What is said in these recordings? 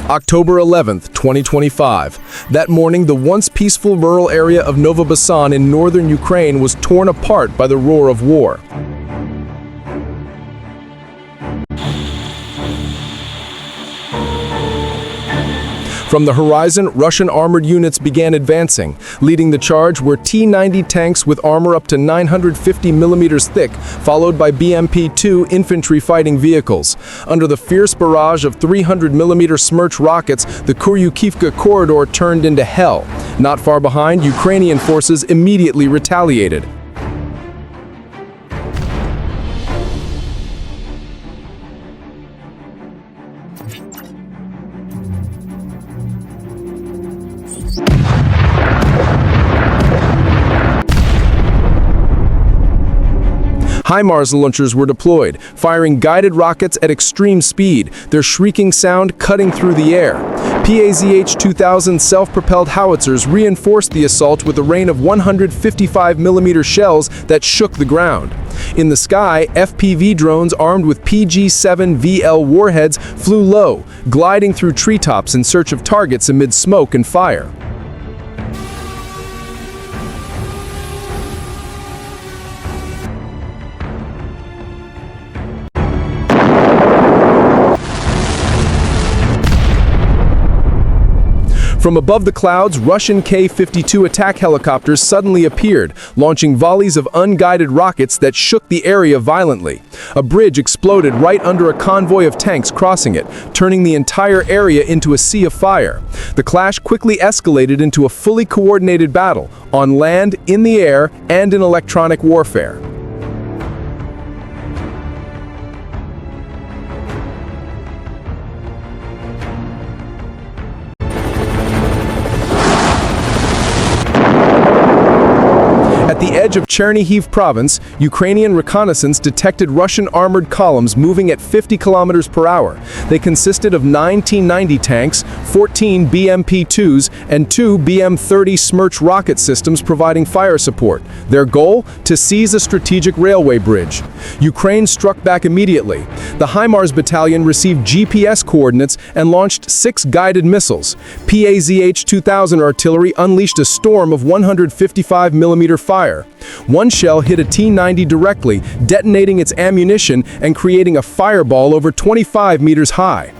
October 11th, 2025. That morning, the once peaceful rural area of Novobassan in northern Ukraine was torn apart by the roar of war. From the horizon, Russian armored units began advancing. Leading the charge were T-90 tanks with armor up to 950 millimeters thick, followed by BMP-2 infantry fighting vehicles. Under the fierce barrage of 300 millimeter Smerch rockets, the Kuryukivka corridor turned into hell. Not far behind, Ukrainian forces immediately retaliated. HIMARS launchers were deployed, firing guided rockets at extreme speed, their shrieking sound cutting through the air. PAZH-2000 self-propelled howitzers reinforced the assault with a rain of 155 millimeter shells that shook the ground. In the sky, FPV drones armed with PG-7VL warheads flew low, gliding through treetops in search of targets amid smoke and fire. From above the clouds, Russian K-52 attack helicopters suddenly appeared, launching volleys of unguided rockets that shook the area violently. A bridge exploded right under a convoy of tanks crossing it, turning the entire area into a sea of fire. The clash quickly escalated into a fully coordinated battle, on land, in the air, and in electronic warfare. At the edge of Chernihiv province, Ukrainian reconnaissance detected Russian armored columns moving at 50 kilometers per hour. They consisted of 9 T-90 tanks, 14 BMP-2s, and 2 BM-30 Smerch rocket systems providing fire support. Their goal? To seize a strategic railway bridge. Ukraine struck back immediately. The HIMARS battalion received GPS coordinates and launched 6 guided missiles. PAZH-2000 artillery unleashed a storm of 155 millimeter fire. One shell hit a T-90 directly, detonating its ammunition and creating a fireball over 25 meters high.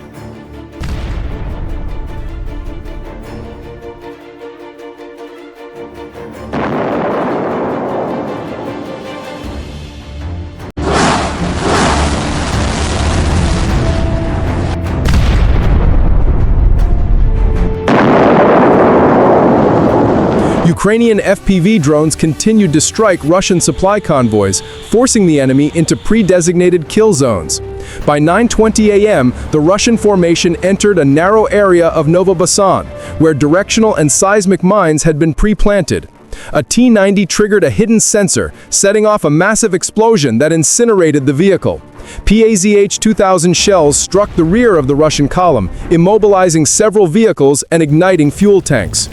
Ukrainian FPV drones continued to strike Russian supply convoys, forcing the enemy into pre-designated kill zones. By 9:20 a.m., the Russian formation entered a narrow area of Novobassan, where directional and seismic mines had been pre-planted. A T-90 triggered a hidden sensor, setting off a massive explosion that incinerated the vehicle. PAZH-2000 shells struck the rear of the Russian column, immobilizing several vehicles and igniting fuel tanks.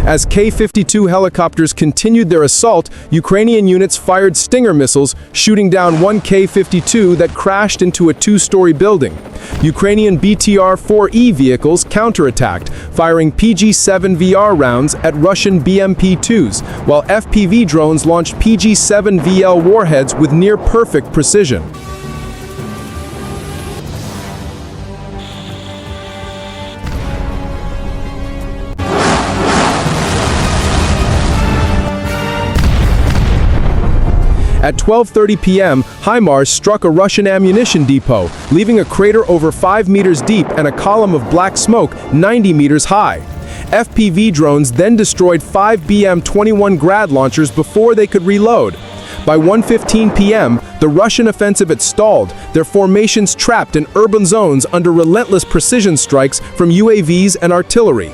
As K-52 helicopters continued their assault, Ukrainian units fired Stinger missiles, shooting down one K-52 that crashed into a 2-story building. Ukrainian BTR-4E vehicles counterattacked, firing PG-7VR rounds at Russian BMP-2s, while FPV drones launched PG-7VL warheads with near-perfect precision. At 12:30 p.m., HIMARS struck a Russian ammunition depot, leaving a crater over 5 meters deep and a column of black smoke 90 meters high. FPV drones then destroyed 5 BM-21 Grad launchers before they could reload. By 1:15 p.m., the Russian offensive had stalled, their formations trapped in urban zones under relentless precision strikes from UAVs and artillery.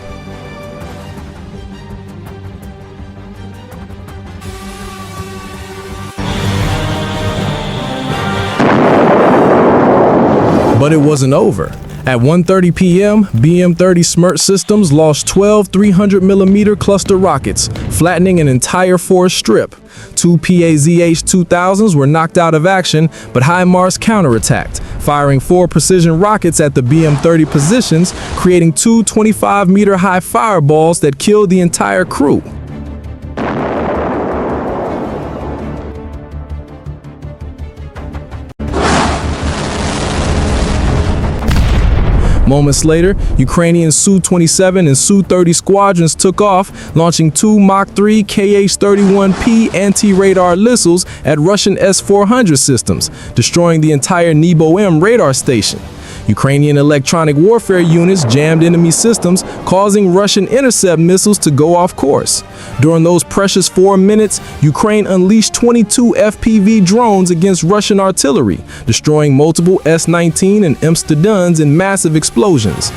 But it wasn't over. At 1:30 p.m., BM-30 Smerch systems lost 12 300mm cluster rockets, flattening an entire forest strip. 2 PAZH-2000s were knocked out of action, but HIMARS counterattacked, firing 4 precision rockets at the BM-30 positions, creating 2 25-meter-high fireballs that killed the entire crew. Moments later, Ukrainian Su-27 and Su-30 squadrons took off, launching 2 Mach 3 Kh-31P anti-radar missiles at Russian S-400 systems, destroying the entire Nebo-M radar station. Ukrainian electronic warfare units jammed enemy systems, causing Russian intercept missiles to go off course. During those precious 4 minutes, Ukraine unleashed 22 FPV drones against Russian artillery, destroying multiple S-19 and Amsterdams in massive explosions.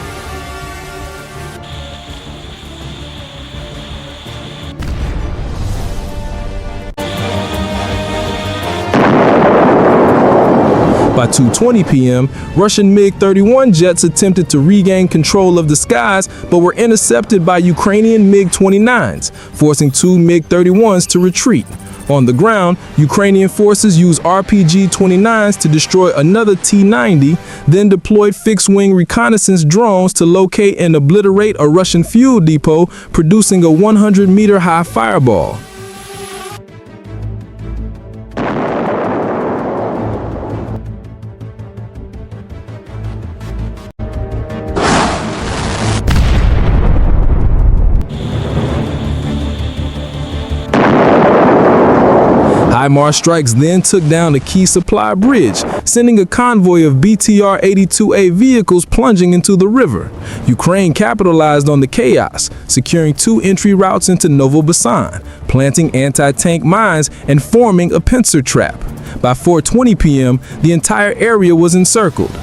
By 2:20 p.m., Russian MiG-31 jets attempted to regain control of the skies but were intercepted by Ukrainian MiG-29s, forcing 2 MiG-31s to retreat. On the ground, Ukrainian forces used RPG-29s to destroy another T-90, then deployed fixed-wing reconnaissance drones to locate and obliterate a Russian fuel depot, producing a 100-meter-high fireball. HIMARS strikes then took down a key supply bridge, sending a convoy of BTR-82A vehicles plunging into the river. Ukraine capitalized on the chaos, securing 2 entry routes into Novobassan, planting anti-tank mines and forming a pincer trap. By 4:20 p.m., the entire area was encircled.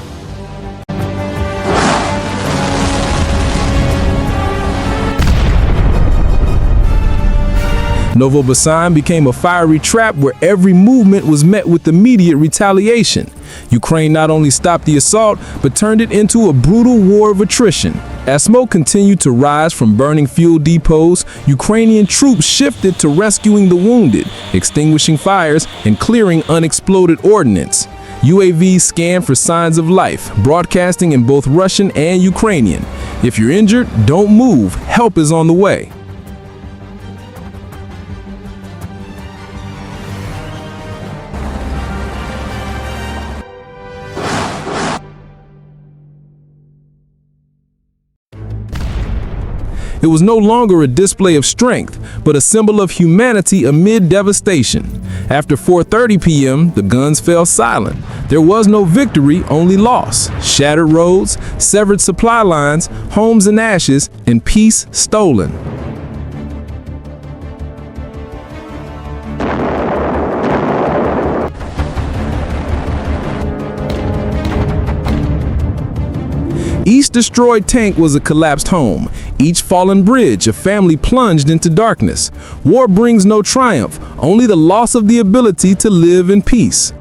Novobassan became a fiery trap where every movement was met with immediate retaliation. Ukraine not only stopped the assault, but turned it into a brutal war of attrition. As smoke continued to rise from burning fuel depots, Ukrainian troops shifted to rescuing the wounded, extinguishing fires, and clearing unexploded ordnance. UAVs scanned for signs of life, broadcasting in both Russian and Ukrainian. If you're injured, don't move. Help is on the way. It was no longer a display of strength, but a symbol of humanity amid devastation. After 4:30 p.m., the guns fell silent. There was no victory, only loss. Shattered roads, severed supply lines, homes in ashes, and peace stolen. Each destroyed tank was a collapsed home. Each fallen bridge, a family plunged into darkness. War brings no triumph, only the loss of the ability to live in peace.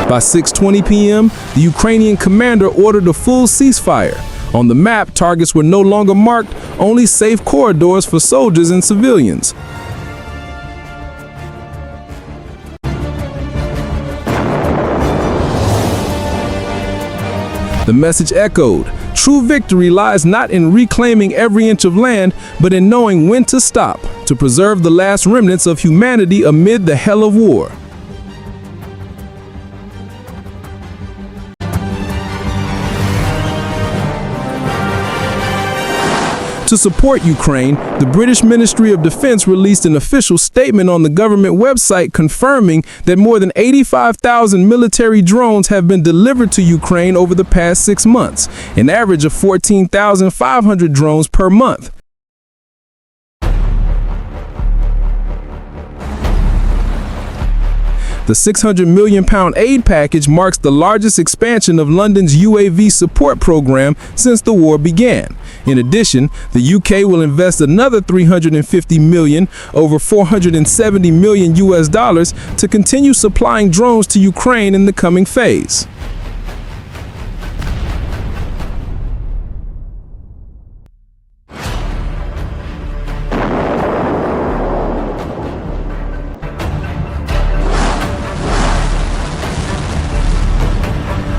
By 6:20 p.m., the Ukrainian commander ordered a full ceasefire. On the map, targets were no longer marked, only safe corridors for soldiers and civilians. The message echoed, true victory lies not in reclaiming every inch of land, but in knowing when to stop, to preserve the last remnants of humanity amid the hell of war. To support Ukraine, the British Ministry of Defense released an official statement on the government website confirming that more than 85,000 military drones have been delivered to Ukraine over the past 6 months, an average of 14,500 drones per month. The £600 million aid package marks the largest expansion of London's UAV support program since the war began. In addition, the UK will invest another $350 million, over $470 million US, to continue supplying drones to Ukraine in the coming phase.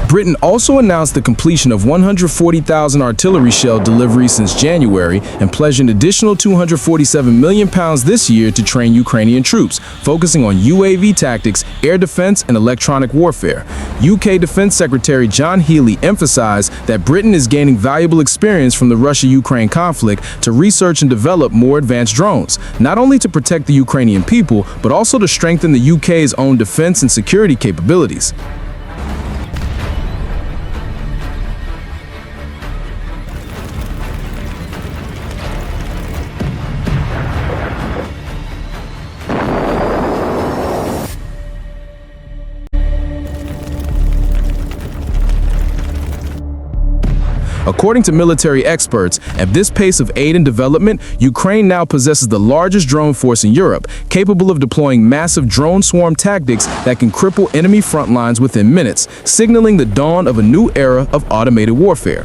Britain also announced the completion of 140,000 artillery shell deliveries since January and pledged an additional £247 million this year to train Ukrainian troops, focusing on UAV tactics, air defense, and electronic warfare. UK Defense Secretary John Healey emphasized that Britain is gaining valuable experience from the Russia-Ukraine conflict to research and develop more advanced drones, not only to protect the Ukrainian people, but also to strengthen the UK's own defense and security capabilities. According to military experts, at this pace of aid and development, Ukraine now possesses the largest drone force in Europe, capable of deploying massive drone swarm tactics that can cripple enemy front lines within minutes, signaling the dawn of a new era of automated warfare.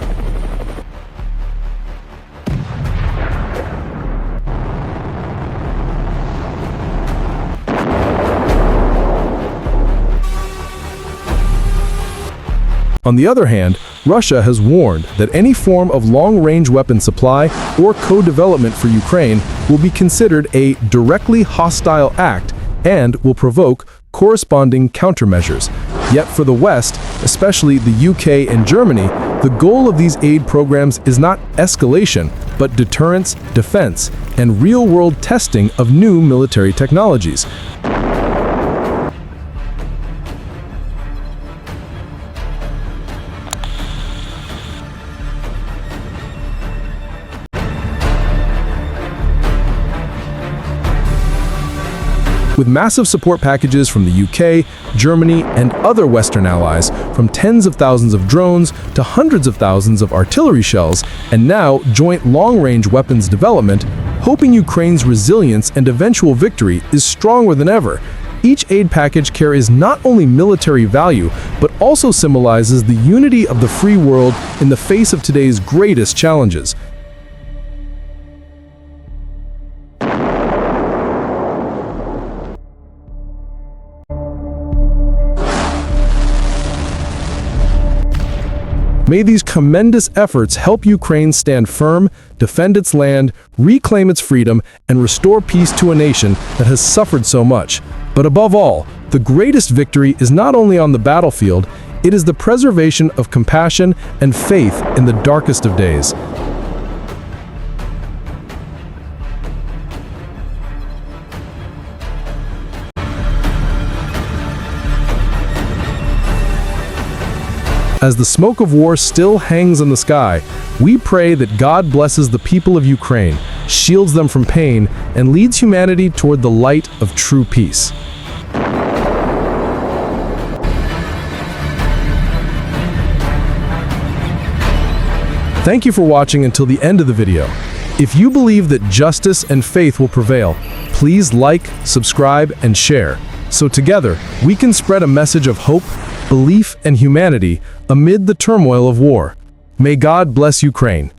On the other hand, Russia has warned that any form of long-range weapon supply or co-development for Ukraine will be considered a directly hostile act and will provoke corresponding countermeasures. Yet for the West, especially the UK and Germany, the goal of these aid programs is not escalation, but deterrence, defense, and real-world testing of new military technologies. With massive support packages from the UK, Germany, and other Western allies, from tens of thousands of drones to hundreds of thousands of artillery shells, and now joint long-range weapons development, hoping Ukraine's resilience and eventual victory is stronger than ever. Each aid package carries not only military value, but also symbolizes the unity of the free world in the face of today's greatest challenges. May these tremendous efforts help Ukraine stand firm, defend its land, reclaim its freedom, and restore peace to a nation that has suffered so much. But above all, the greatest victory is not only on the battlefield, it is the preservation of compassion and faith in the darkest of days. As the smoke of war still hangs in the sky, we pray that God blesses the people of Ukraine, shields them from pain, and leads humanity toward the light of true peace. Thank you for watching until the end of the video. If you believe that justice and faith will prevail, please like, subscribe, and share, so together we can spread a message of hope, belief, and humanity amid the turmoil of war. May God bless Ukraine.